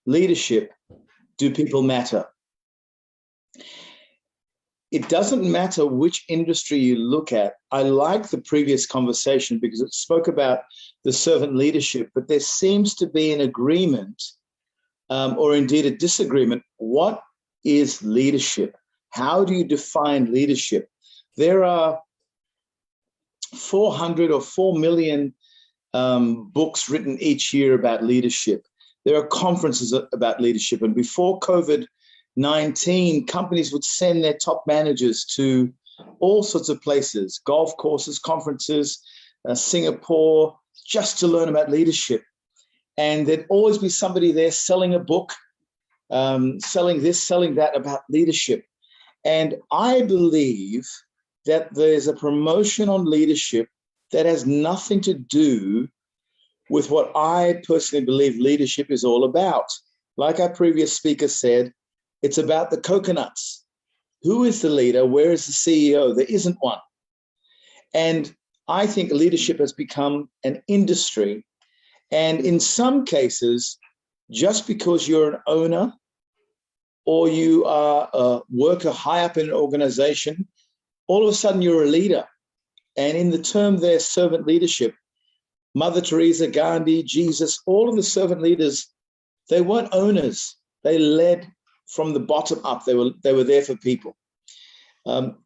leadership, do people matter? It doesn't matter which industry you look at. I like the previous conversation because it spoke about the servant leadership, but there seems to be an agreement or indeed a disagreement. What is leadership? How do you define leadership? There are 400 or 4 million books written each year about leadership. There are conferences about leadership. And before COVID-19, companies would send their top managers to all sorts of places, golf courses, conferences, Singapore, just to learn about leadership. And there'd always be somebody there selling a book, selling this, selling that about leadership. And I believe that there's a promotion on leadership that has nothing to do with what I personally believe leadership is all about. Like our previous speaker said, it's about the coconuts. Who is the leader? Where is the CEO? There isn't one. And I think leadership has become an industry. And in some cases, just because you're an owner or you are a worker high up in an organization, all of a sudden you're a leader. And in the term there, servant leadership, Mother Teresa, Gandhi, Jesus, all of the servant leaders, they weren't owners. They led from the bottom up. They were there for people.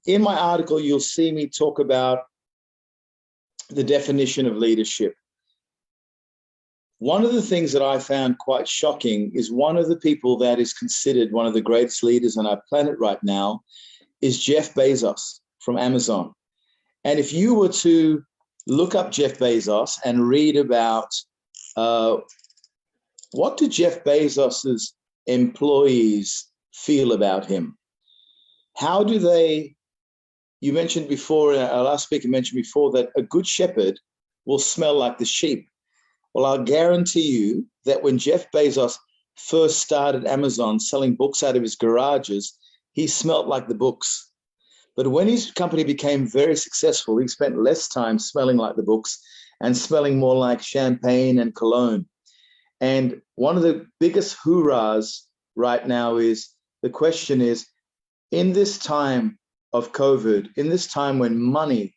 In my article, you'll see me talk about the definition of leadership. One of the things that I found quite shocking is one of the people that is considered one of the greatest leaders on our planet right now is Jeff Bezos from Amazon. And if you were to look up Jeff Bezos and read about what do Jeff Bezos's employees feel about him? How do they, you mentioned before, our last speaker mentioned before that a good shepherd will smell like the sheep. Well, I'll guarantee you that when Jeff Bezos first started Amazon selling books out of his garages, he smelled like the books. But when his company became very successful, he spent less time smelling like the books and smelling more like champagne and cologne. And one of the biggest hoorahs right now is, the question is, in this time of COVID, in this time when money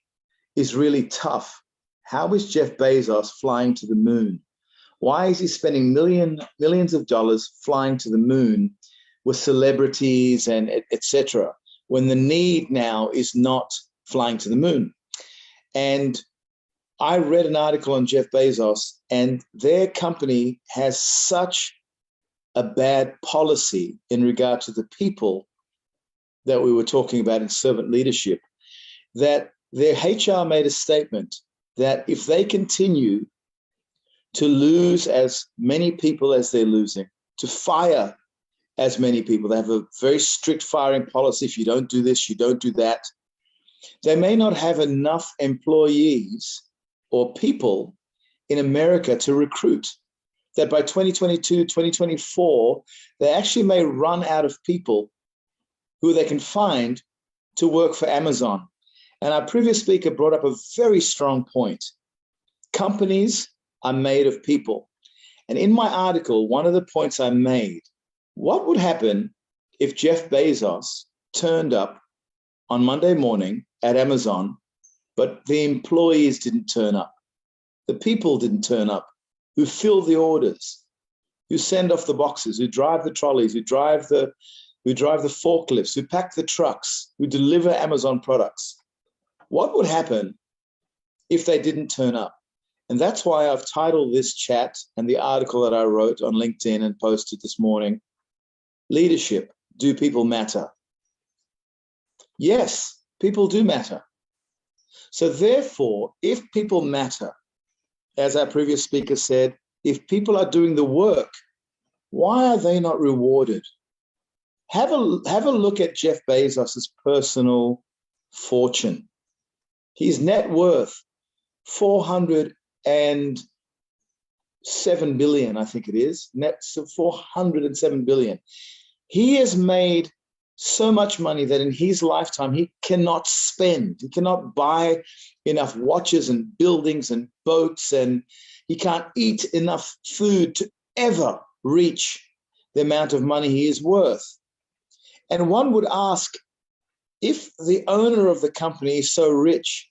is really tough, how is Jeff Bezos flying to the moon? Why is he spending millions of dollars flying to the moon with celebrities and etc., when the need now is not flying to the moon? And I read an article on Jeff Bezos, and their company has such a bad policy in regard to the people that we were talking about in servant leadership, that their HR made a statement that if they continue to lose as many people as they're losing, to fire as many people, they have a very strict firing policy. If you don't do this, you don't do that. They may not have enough employees or people in America to recruit, that by 2022, 2024, they actually may run out of people who they can find to work for Amazon. And our previous speaker brought up a very strong point. Companies are made of people. And in my article, one of the points I made, what would happen if Jeff Bezos turned up on Monday morning at Amazon, but the employees didn't turn up? The people didn't turn up, who fill the orders, who send off the boxes, who drive the trolleys, who drive the forklifts, who pack the trucks, who deliver Amazon products. What would happen if they didn't turn up? And that's why I've titled this chat and the article that I wrote on LinkedIn and posted this morning, Leadership, Do People Matter? Yes, people do matter. So therefore, if people matter, as our previous speaker said, if people are doing the work, why are they not rewarded? Have a look at Jeff Bezos's personal fortune. His net worth, $407 billion, I think it is. Net $407 billion. He has made so much money that in his lifetime, he cannot spend. He cannot buy enough watches and buildings and boats, and he can't eat enough food to ever reach the amount of money he is worth. And one would ask, if the owner of the company is so rich,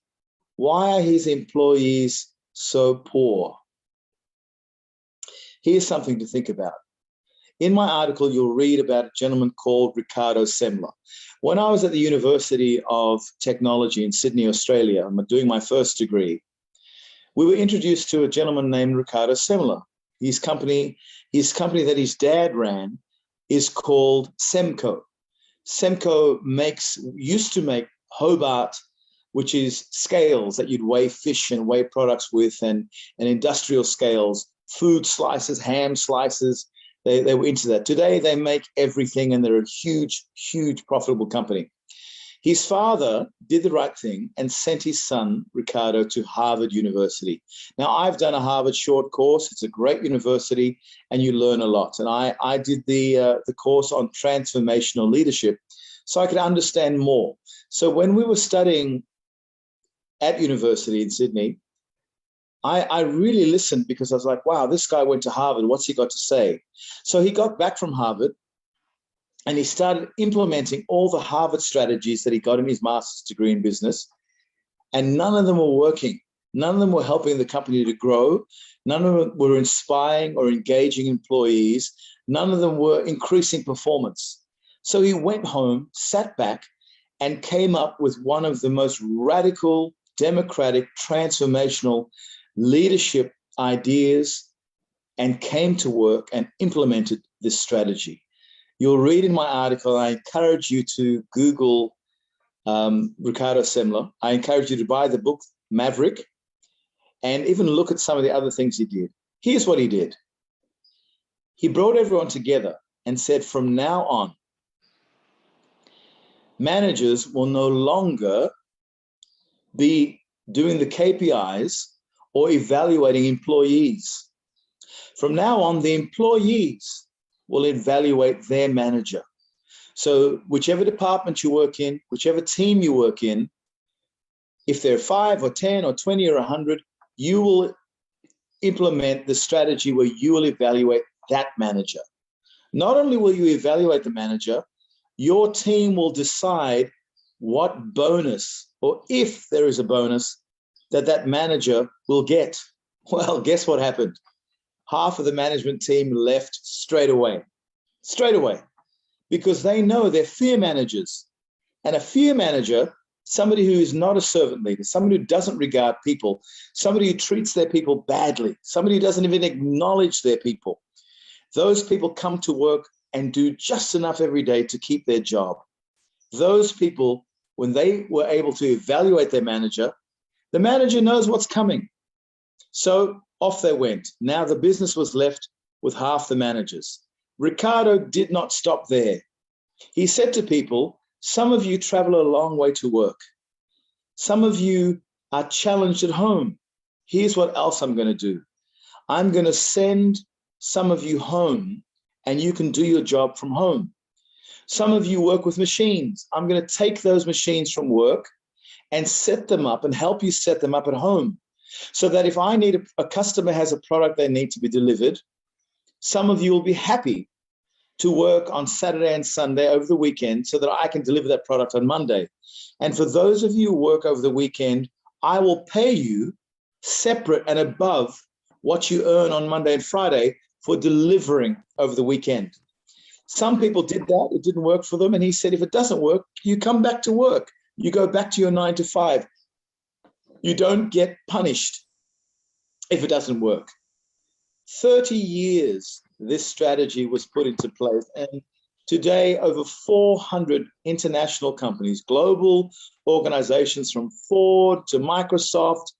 why are his employees so poor? Here's something to think about. In my article, you'll read about a gentleman called Ricardo Semmler. When I was at the University of Technology in Sydney, Australia, I'm doing my first degree, we were introduced to a gentleman named Ricardo Semmler. His company that his dad ran is called Semco. Semco used to make Hobart, which is scales that you'd weigh fish and weigh products with, and industrial scales, food slices, ham slices. They were into that. Today, they make everything, and they're a huge, huge profitable company. His father did the right thing and sent his son, Ricardo, to Harvard University. Now, I've done a Harvard short course. It's a great university, and you learn a lot. And I did the course on transformational leadership so I could understand more. So when we were studying at university in Sydney, I really listened, because I was like, wow, this guy went to Harvard. What's he got to say? So he got back from Harvard, and he started implementing all the Harvard strategies that he got in his master's degree in business. And none of them were working. None of them were helping the company to grow. None of them were inspiring or engaging employees. None of them were increasing performance. So he went home, sat back, and came up with one of the most radical, democratic, transformational leadership ideas, and came to work and implemented this strategy. You'll read in my article, I encourage you to Google Ricardo Semmler. I encourage you to buy the book Maverick, and even look at some of the other things he did. Here's what he did. He brought everyone together and said, from now on, managers will no longer be doing the KPIs or evaluating employees. From now on, the employees will evaluate their manager. So whichever department you work in, whichever team you work in, if they're 5 or 10 or 20 or 100, you will implement the strategy where you will evaluate that manager. Not only will you evaluate the manager, your team will decide what bonus, or if there is a bonus, that manager will get. Well, guess what happened? Half of the management team left straight away, because they know they're fear managers. And a fear manager, somebody who is not a servant leader, somebody who doesn't regard people, somebody who treats their people badly, somebody who doesn't even acknowledge their people. Those people come to work and do just enough every day to keep their job. Those people, when they were able to evaluate their manager, the manager knows what's coming. So off they went. Now the business was left with half the managers. Ricardo did not stop there. He said to people, some of you travel a long way to work. Some of you are challenged at home. Here's what else I'm going to do. I'm going to send some of you home, and you can do your job from home. Some of you work with machines. I'm going to take those machines from work and set them up and help you set them up at home, so that if I need a customer has a product they need to be delivered, some of you will be happy to work on Saturday and Sunday over the weekend so that I can deliver that product on Monday. And for those of you who work over the weekend, I will pay you separate and above what you earn on Monday and Friday for delivering over the weekend. Some people did that. It didn't work for them. And he said, if it doesn't work, you come back to work. You go back to your 9 to 5. You don't get punished if it doesn't work. 30 years, this strategy was put into place. And today, over 400 international companies, global organizations from Ford to Microsoft,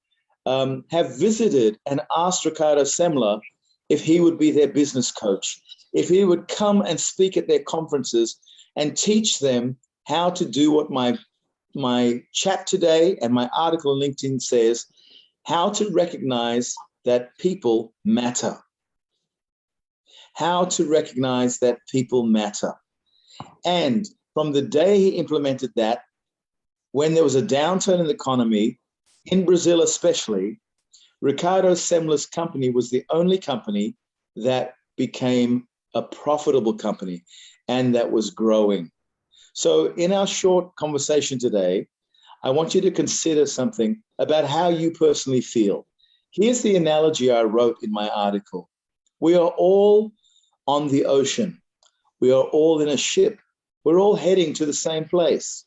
have visited and asked Ricardo Semmler if he would be their business coach, if he would come and speak at their conferences and teach them how to do what my chat today and my article on LinkedIn says, how to recognize that people matter. How to recognize that people matter. And from the day he implemented that, when there was a downturn in the economy, in Brazil especially, Ricardo Semmler's company was the only company that became a profitable company, and that was growing. So in our short conversation today, I want you to consider something about how you personally feel. Here's the analogy I wrote in my article. We are all on the ocean. We are all in a ship. We're all heading to the same place.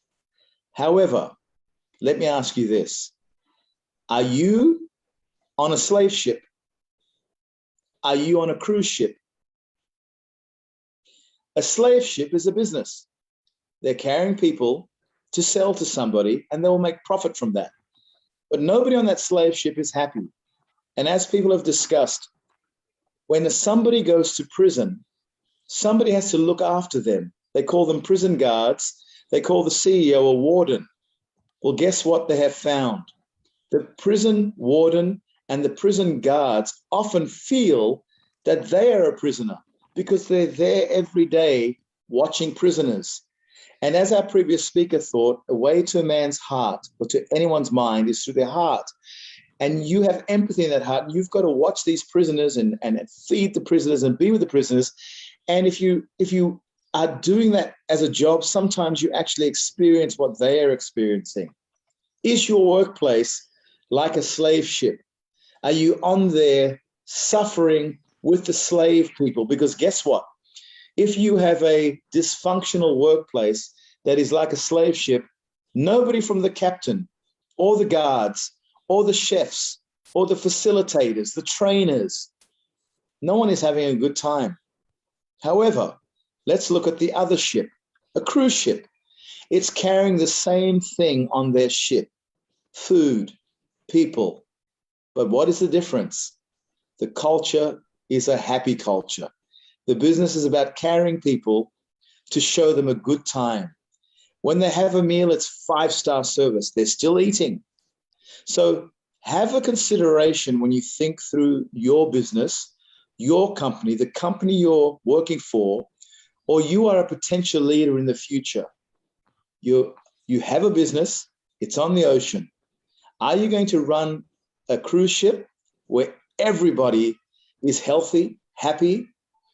However, let me ask you this. Are you on a slave ship? Are you on a cruise ship? A slave ship is a business. They're carrying people to sell to somebody, and they will make profit from that. But nobody on that slave ship is happy. And as people have discussed, when somebody goes to prison, somebody has to look after them. They call them prison guards. They call the CEO a warden. Well, guess what they have found? The prison warden and the prison guards often feel that they are a prisoner because they're there every day watching prisoners. And as our previous speaker thought, a way to a man's heart or to anyone's mind is through their heart. And you have empathy in that heart. You've got to watch these prisoners and feed the prisoners and be with the prisoners. And if you are doing that as a job, sometimes you actually experience what they are experiencing. Is your workplace like a slave ship? Are you on there suffering with the slave people? Because guess what? If you have a dysfunctional workplace that is like a slave ship, nobody from the captain or the guards or the chefs or the facilitators, the trainers, no one is having a good time. However, let's look at the other ship, a cruise ship. It's carrying the same thing on their ship, food, people. But what is the difference? The culture is a happy culture. The business is about carrying people to show them a good time. When they have a meal, it's 5-star service. They're still eating. So have a consideration when you think through your business, your company, the company you're working for, or you are a potential leader in the future. You have a business, it's on the ocean. Are you going to run a cruise ship where everybody is healthy, happy,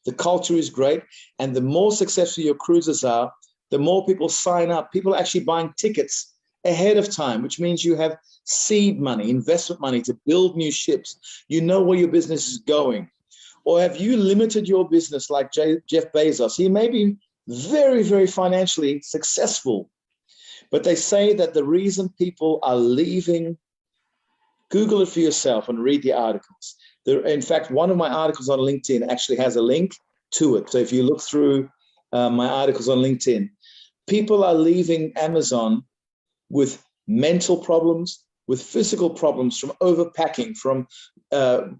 the culture is great, and the more successful your cruises are, the more people sign up. People are actually buying tickets ahead of time, which means you have seed money, investment money to build new ships. You know where your business is going. Or have you limited your business like Jeff Bezos? He may be very, very financially successful, but they say that the reason people are leaving, Google it for yourself and read the articles. In fact, one of my articles on LinkedIn actually has a link to it. So if you look through my articles on LinkedIn, people are leaving Amazon with mental problems, with physical problems from overpacking, from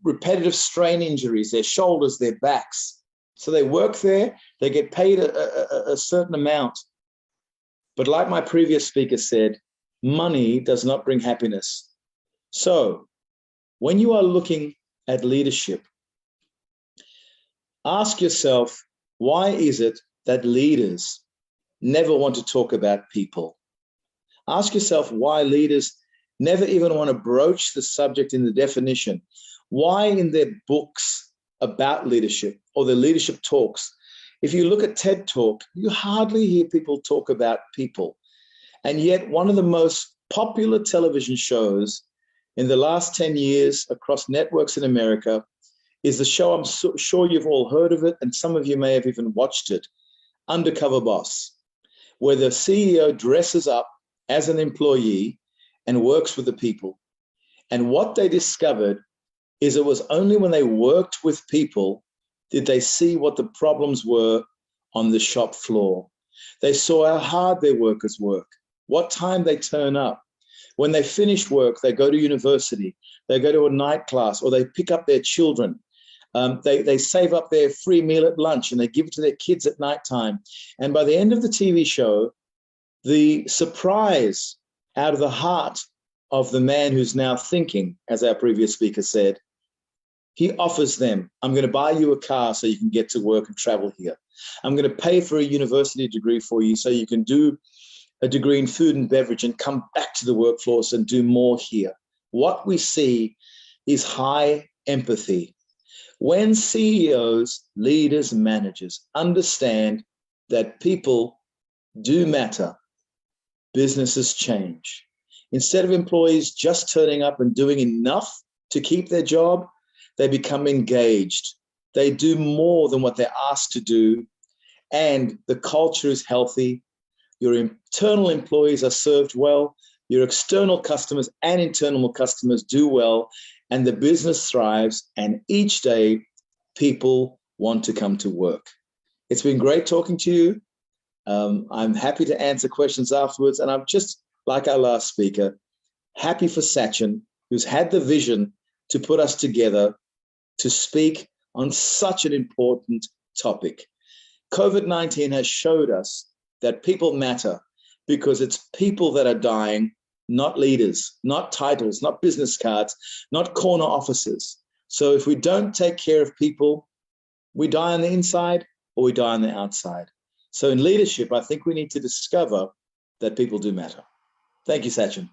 repetitive strain injuries, their shoulders, their backs. So they work there, they get paid a certain amount. But like my previous speaker said, money does not bring happiness. So when you are looking at leadership, ask yourself, why is it that leaders never want to talk about people? Ask yourself why leaders never even want to broach the subject in the definition. Why in their books about leadership or their leadership talks, if you look at TED Talk, you hardly hear people talk about people. And yet one of the most popular television shows in the last 10 years across networks in America is the show, I'm sure you've all heard of it, and some of you may have even watched it, Undercover Boss, where the CEO dresses up as an employee and works with the people. And what they discovered is it was only when they worked with people did they see what the problems were on the shop floor. They saw how hard their workers work, what time they turn up. When they finish work, they go to university, they go to a night class, or they pick up their children. They save up their free meal at lunch and they give it to their kids at nighttime. And by the end of the TV show, the surprise out of the heart of the man who's now thinking, as our previous speaker said, he offers them, I'm going to buy you a car so you can get to work and travel here. I'm going to pay for a university degree for you so you can do a degree in food and beverage and come back to the workforce and do more here. What we see is high empathy. When CEOs, leaders, managers understand that people do matter, businesses change. Instead of employees just turning up and doing enough to keep their job, they become engaged. They do more than what they're asked to do, and the culture is healthy. Your internal employees are served well, your external customers and internal customers do well, and the business thrives, and each day people want to come to work. It's been great talking to you. I'm happy to answer questions afterwards, and I'm just, like our last speaker, happy for Sachin, who's had the vision to put us together to speak on such an important topic. COVID-19 has showed us that people matter, because it's people that are dying, not leaders, not titles, not business cards, not corner offices. So if we don't take care of people, we die on the inside or we die on the outside. So in leadership, I think we need to discover that people do matter. Thank you, Sachin.